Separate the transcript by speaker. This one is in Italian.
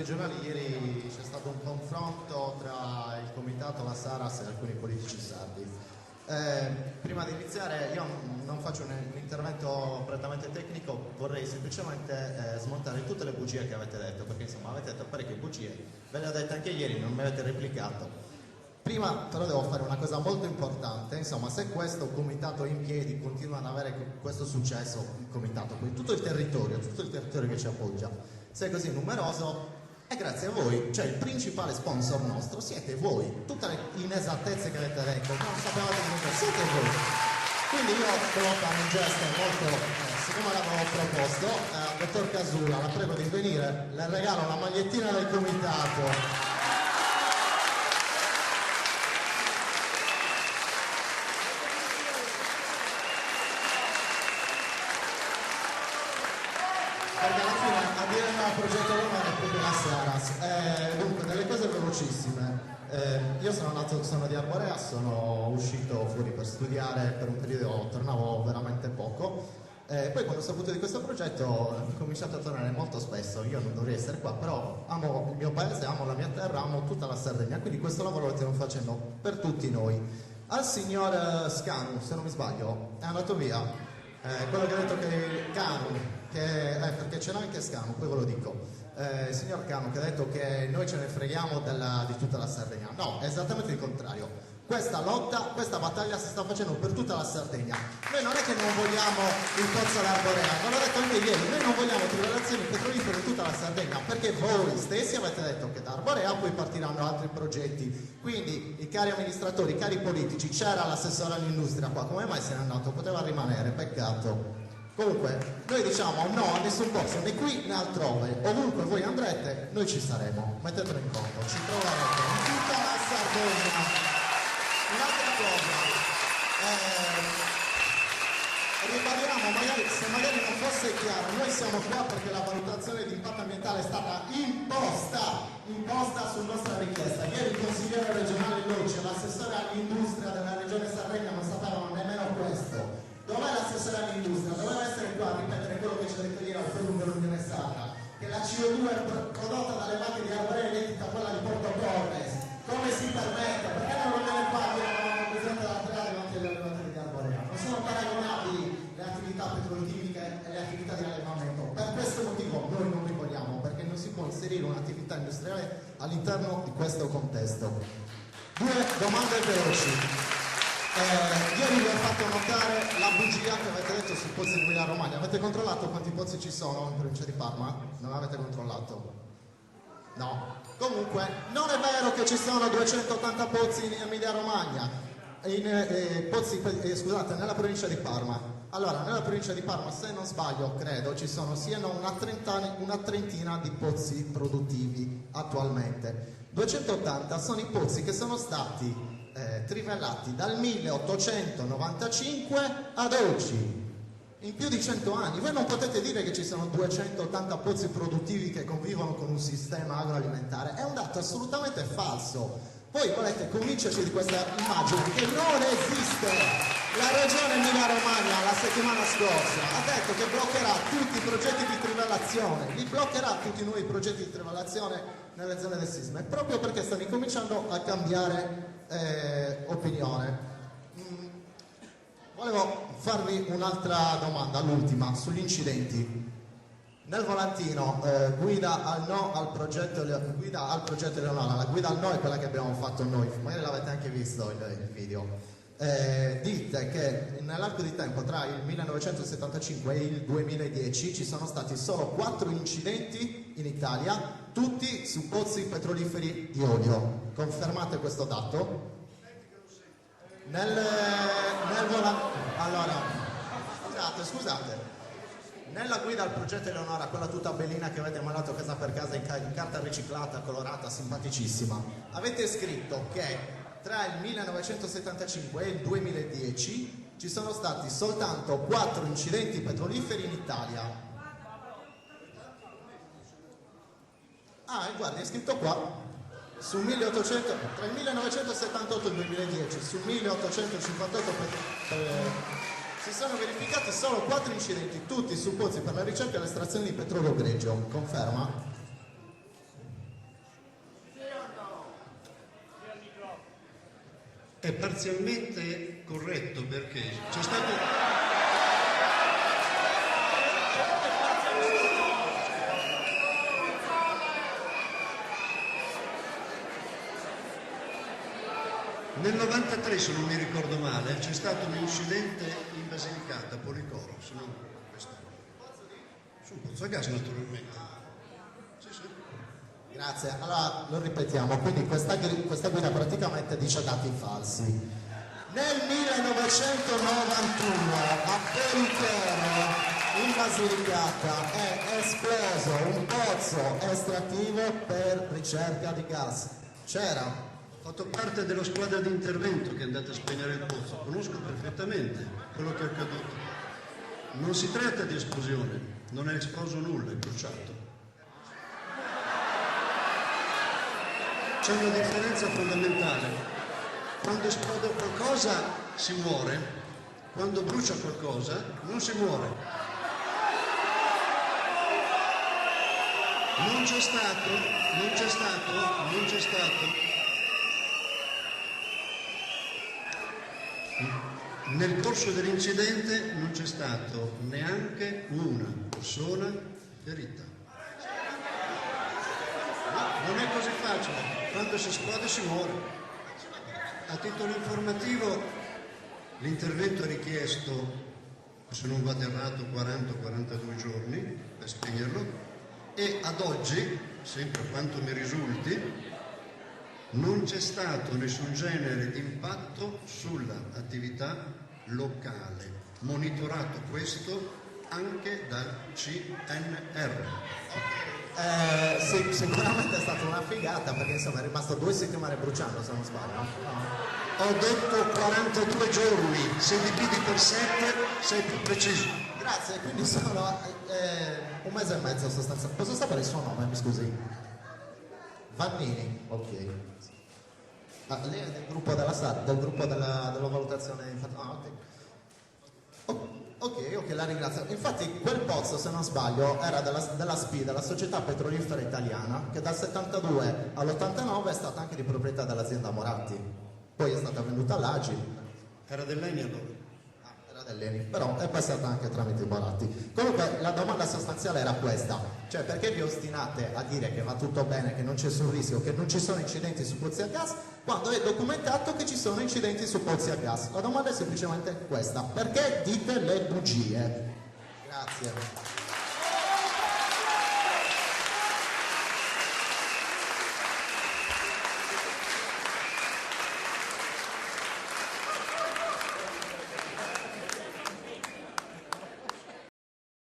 Speaker 1: regionali ieri c'è stato un confronto tra il comitato, la Saras e alcuni politici sardi. Prima di iniziare io non faccio un intervento prettamente tecnico, vorrei semplicemente smontare tutte le bugie che avete detto, perché insomma avete detto parecchie bugie, ve le ho dette anche ieri, non mi avete replicato. Prima però devo fare una cosa molto importante, insomma se questo comitato è in piedi, continua ad avere questo successo, il comitato, quindi tutto il territorio che ci appoggia, se è così numeroso, è grazie a voi, cioè il principale sponsor nostro siete voi, tutte le inesattezze che avete detto, non sapevate che siete voi. Quindi io devo fare un gesto molto, siccome l'avevo proposto, dottor Casula, la prego di venire, le regalo la magliettina del comitato. Perché alla fine a dire no al progetto Roma è proprio la Saras. Dunque, delle cose velocissime. Io sono di Arborea, sono uscito fuori per studiare per un periodo, tornavo veramente poco. Poi quando ho saputo di questo progetto ho cominciato a tornare molto spesso. Io non dovrei essere qua, però amo il mio paese, amo la mia terra, amo tutta la Sardegna, quindi questo lavoro lo stiamo facendo per tutti noi. Al signor Scanu, se non mi sbaglio, è andato via. Quello che ha detto che Canu, perché ce n'è anche Scanu, poi ve lo dico. Il signor Canu che ha detto che noi ce ne freghiamo di tutta la Sardegna. No, è esattamente il contrario. Questa lotta, questa battaglia si sta facendo per tutta la Sardegna. Noi non è che non vogliamo il pozzo d'Arborea, ve l'ho detto anche ieri, noi non vogliamo trivellazioni petrolifere in tutta la Sardegna, perché voi stessi avete detto che da Arborea poi partiranno altri progetti. Quindi, i cari amministratori, i cari politici, c'era l'assessore all'industria qua, come mai se n'è andato? Poteva rimanere, peccato. Comunque, noi diciamo no a nessun posto, né qui né altrove. Ovunque voi andrete, noi ci saremo. Mettetelo in conto, ci troverete in tutta la Sardegna. Un'altra cosa, ribadiamo, se magari non fosse chiaro, noi siamo qua perché la valutazione di impatto ambientale è stata imposta su nostra richiesta. Ieri il consigliere regionale Luce e l'assessore all'industria della regione Sardegna non sapevano nemmeno questo. Dov'è l'assessore all'industria? Doveva essere qua a ripetere quello che ci ha detto ieri al forum dell'Unione Sarda, che la CO2 è prodotta dalle macchine di Arborea identica a quella di Porto Torres. Come si permette? Perché non viene qua a dire che non presente la strada davanti alle allevatori di Arborea? Non sono paragonabili le attività petrolchimiche e le attività di allevamento. Per questo motivo noi non li vogliamo, perché non si può inserire un'attività industriale all'interno di questo contesto. Due domande veloci. Ieri vi ho fatto notare la bugia che avete detto sui pozzi di Emilia Romagna. Avete controllato quanti pozzi ci sono in provincia di Parma? Non l'avete controllato? No. Comunque, non è vero che ci sono 280 pozzi in Emilia Romagna, scusate, nella provincia di Parma. Allora, nella provincia di Parma, se non sbaglio, credo, ci sono una trentina di pozzi produttivi attualmente. 280 sono i pozzi che sono stati trivellati dal 1895 ad oggi. In più di 100 anni, voi non potete dire che ci sono 280 pozzi produttivi che convivono con un sistema agroalimentare, è un dato assolutamente falso. Voi volete convincerci di questa immagine che non esiste. La regione Emilia-Romagna la settimana scorsa ha detto che bloccherà tutti i progetti di trivellazione, li bloccherà tutti i nuovi progetti di trivellazione nelle zone del sisma, proprio perché stanno incominciando a cambiare opinione. Volevo farvi un'altra domanda, l'ultima, sugli incidenti. Nel volantino guida al no al progetto Leonora, la guida al no è quella che abbiamo fatto noi, magari l'avete anche visto il video. Dite che nell'arco di tempo tra il 1975 e il 2010 ci sono stati solo 4 incidenti in Italia, tutti su pozzi petroliferi di olio. Confermate questo dato? Allora, scusate. Nella guida al progetto Eleonora, quella tutta bellina che avete mandato casa per casa in carta riciclata, colorata, simpaticissima, avete scritto che tra il 1975 e il 2010 ci sono stati soltanto 4 incidenti petroliferi in Italia. Guardi, è scritto qua. Tra il 1978 e il 2010, su 1858 si sono verificati solo 4 incidenti, tutti su pozzi per la ricerca e l'estrazione di petrolio greggio. Conferma?
Speaker 2: parzialmente corretto perché c'è stato... Nel 93, se non mi ricordo male, c'è stato un incidente in Basilicata, Policoro, se non questo. Su un pozzo a gas naturalmente. Sì, sì.
Speaker 1: Grazie, allora lo ripetiamo, quindi questa guida praticamente dice dati falsi. Nel 1991 a Policoro in Basilicata è esploso un pozzo estrattivo per ricerca di gas. C'era?
Speaker 2: Ho fatto parte della squadra di intervento che è andata a spegnere il pozzo, conosco perfettamente quello che è accaduto. Non si tratta di esplosione, non è esploso nulla, è bruciato. C'è una differenza fondamentale. Quando esplode qualcosa si muore, quando brucia qualcosa non si muore. Non c'è stato. Nel corso dell'incidente non c'è stato neanche una persona ferita. No, non è così facile. Quando si esplode si muore. A titolo informativo, l'intervento è richiesto, se non vado errato, 40-42 giorni per spegnerlo e ad oggi, sempre quanto mi risulti, non c'è stato nessun genere di impatto sull'attività locale. Monitorato questo anche dal CNR.
Speaker 1: Sì, sicuramente è stata una figata perché insomma è rimasto 2 settimane bruciando, se non sbaglio. No?
Speaker 2: Ho detto 42 giorni, se dividi per 7 sei più preciso.
Speaker 1: Grazie, quindi sono 1 mese e mezzo sostanzialmente. Posso sapere il suo nome, mi scusi? Vannini, ok. Ah, lei è del gruppo della SAT, del gruppo della valutazione ok, la ringrazio. Infatti quel pozzo, se non sbaglio, era della SPI, della Società Petrolifera Italiana, che dal 72 all'89 è stata anche di proprietà dell'azienda Moratti. Poi è stata venduta all'AGI.
Speaker 2: Era dell'ENI allora?
Speaker 1: Era dell'ENI, però è passata anche tramite Moratti. Comunque la domanda sostanziale era questa, cioè perché vi ostinate a dire che va tutto bene, che non c'è nessun rischio, che non ci sono incidenti su pozzi a gas, quando è documentato che ci sono incidenti su pozzi a gas? La domanda è semplicemente questa, perché dite le bugie? Grazie.